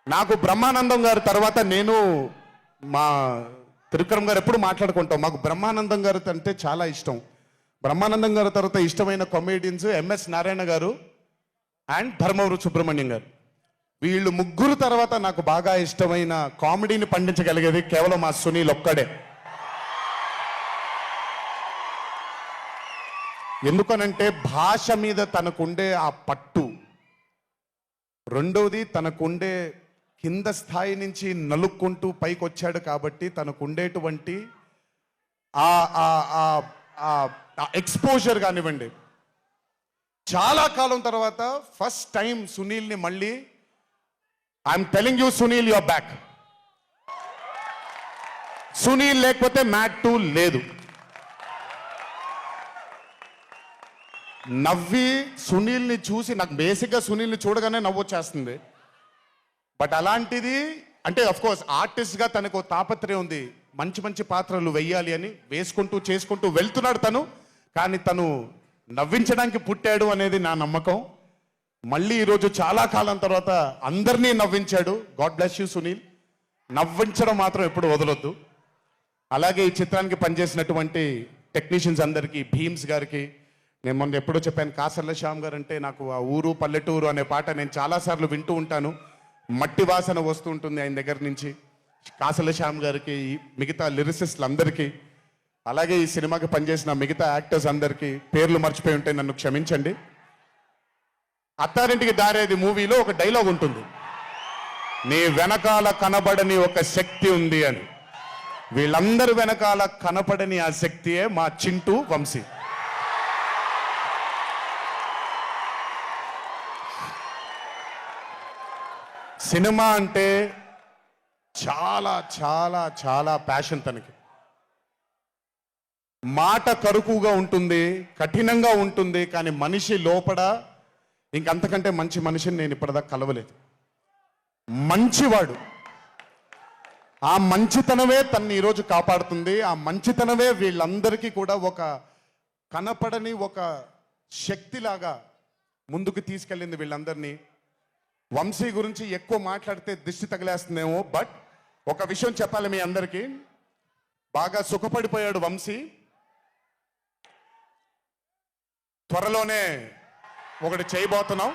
నాకు బ్రహ్మానందం గారి తర్వాత నేను మా త్రివిక్రమ్ గారు ఎప్పుడు మాట్లాడుకుంటాం. మాకు బ్రహ్మానందం గారు అంటే చాలా ఇష్టం. బ్రహ్మానందం గారి తర్వాత ఇష్టమైన కామెడియన్స్ ఎంఎస్ నారాయణ గారు అండ్ ధర్మవరం సుబ్రహ్మణ్యం గారు. వీళ్ళు ముగ్గురు తర్వాత నాకు బాగా ఇష్టమైన కామెడీని పండించగలిగేది కేవలం మా సునీల్ ఒక్కడే. ఎందుకనంటే భాష మీద తనకుండే ఆ పట్టు, రెండోది తనకుండే కింద స్థాయి నుంచి నలుక్కుంటూ పైకి వచ్చాడు కాబట్టి తనకుండేటువంటి ఎక్స్పోజర్ కానివ్వండి. చాలా కాలం తర్వాత ఫస్ట్ టైం సునీల్ని మళ్ళీ I'm telling you Sunil your back. Sunil లేకపోతే మ్యాట్ 2 లేదు. నవ్వి సునీల్ని చూసి నాకు బేసిక్గా సునీల్ని చూడగానే నవ్వు వచ్చేస్తుంది. బట్ అలాంటిది అంటే అఫ్ కోర్స్ ఆర్టిస్ట్గా తనకు తాపత్రయం ఉంది, మంచి మంచి పాత్రలు వెయ్యాలి అని వేసుకుంటూ చేసుకుంటూ వెళ్తున్నాడు తను. కానీ తను నవ్వించడానికి పుట్టాడు అనేది నా నమ్మకం. మళ్ళీ ఈరోజు చాలా కాలం తర్వాత అందరినీ నవ్వించాడు. God bless you Sunil. నవ్వించడం మాత్రం ఎప్పుడు వదలొద్దు. అలాగే ఈ చిత్రానికి పనిచేసినటువంటి టెక్నీషియన్స్ అందరికీ, భీమ్స్ గారికి, నేను మొన్న ఎప్పుడో చెప్పాను, కాసర్ల శ్యామ్ గారు అంటే నాకు ఆ ఊరు పల్లెటూరు అనే పాట నేను చాలాసార్లు వింటూ ఉంటాను. మట్టి వాసన వస్తూ ఉంటుంది ఆయన దగ్గర నుంచి. కాసర్ల శ్యామ్ గారికి, మిగతా లిరిసిస్టులు అందరికీ, అలాగే ఈ సినిమాకి పనిచేసిన మిగతా యాక్టర్స్ అందరికీ పేర్లు మర్చిపోయి ఉంటే నన్ను క్షమించండి. అత్తారింటికి దారేది మూవీలో ఒక డైలాగ్ ఉంటుంది, నీ వెనకాల కనబడని ఒక శక్తి ఉంది అని. వీళ్ళందరి వెనకాల కనపడని ఆ శక్తియే మా చింటూ వంశీ. సినిమా అంటే చాలా చాలా చాలా ప్యాషన్ తనకి. మాట కరుకుగా ఉంటుంది, కఠినంగా ఉంటుంది, కానీ మనిషి లోపల ఇంకంతకంటే మంచి మనిషిని నేను ఇప్పటిదాకా కలవలేదు. మంచివాడు. ఆ మంచితనమే తనని ఈరోజు కాపాడుతుంది. ఆ మంచితనమే వీళ్ళందరికీ కూడా ఒక కనపడని ఒక శక్తిలాగా ముందుకు తీసుకెళ్ళింది వీళ్ళందరినీ. వంశీ గురించి ఎక్కువ మాట్లాడితే దిష్టి తగిలేస్తుందేమో, బట్ ఒక విషయం చెప్పాలి మీ అందరికీ. బాగా సుఖపడిపోయాడు వంశీ. త్వరలోనే ఒకటి చేయబోతున్నాం.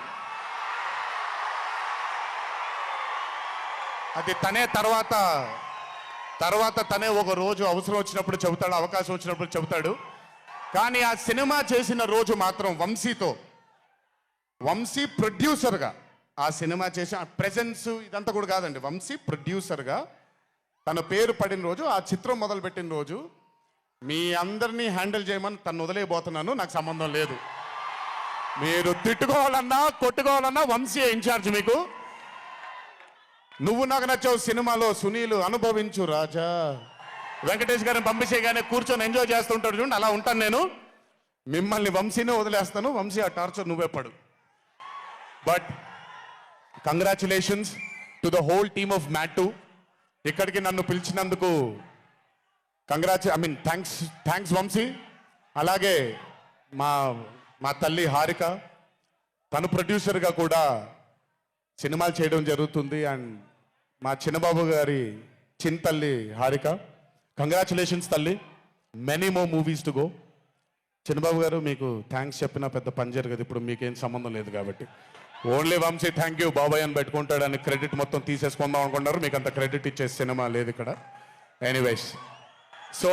అది తనే తర్వాత తనే ఒక రోజు అవసరం వచ్చినప్పుడు చెబుతాడు, అవకాశం వచ్చినప్పుడు చెబుతాడు. కానీ ఆ సినిమా చేసిన రోజు మాత్రం వంశీతో, వంశీ ప్రొడ్యూసర్గా ఆ సినిమా చేసిన ప్రెజెన్స్ ఇదంతా కూడా కాదండి, వంశీ ప్రొడ్యూసర్గా తన పేరు పడిన రోజు, ఆ చిత్రం మొదలుపెట్టిన రోజు, మీ అందరినీ హ్యాండిల్ చేయమని తను వదిలేయబోతున్నాను. నాకు సంబంధం లేదు. మీరు తిట్టుకోవాలన్నా కొట్టుకోవాలన్నా వంశీ ఇన్ఛార్జ్ మీకు. నువ్వు నాకు నచ్చావు సినిమాలో సునీల్ అనుభవించు రాజా, వెంకటేష్ గారిని పంపించేగానే కూర్చొని ఎంజాయ్ చేస్తుంటాడు చూడండి, అలా ఉంటాను నేను. మిమ్మల్ని వంశీనే వదిలేస్తాను. వంశీ ఆ టార్చర్ నువ్వే పడు. But congratulations to the whole team of Matt 2. ఇక్కడికి నన్ను పిలిచినందుకు థ్యాంక్స్ వంశీ. అలాగే మా తల్లి హారిక, తను ప్రొడ్యూసర్గా కూడా సినిమాలు చేయడం జరుగుతుంది. అండ్ మా చిన్నబాబు గారి తల్లి హారిక, కంగ్రాచులేషన్స్ తల్లి. Many more movies to go. Chinnababu గారు మీకు థ్యాంక్స్ చెప్పినా పెద్ద పని జరగదు, ఇప్పుడు మీకేం సంబంధం లేదు కాబట్టి. ఓన్లీ వంశీ థ్యాంక్ యూ బాబాయ్ అని పెట్టుకుంటాడని క్రెడిట్ మొత్తం తీసేసుకుందాం అనుకున్నారు. మీకు అంత క్రెడిట్ ఇచ్చే సినిమా లేదు ఇక్కడ. Anyways, so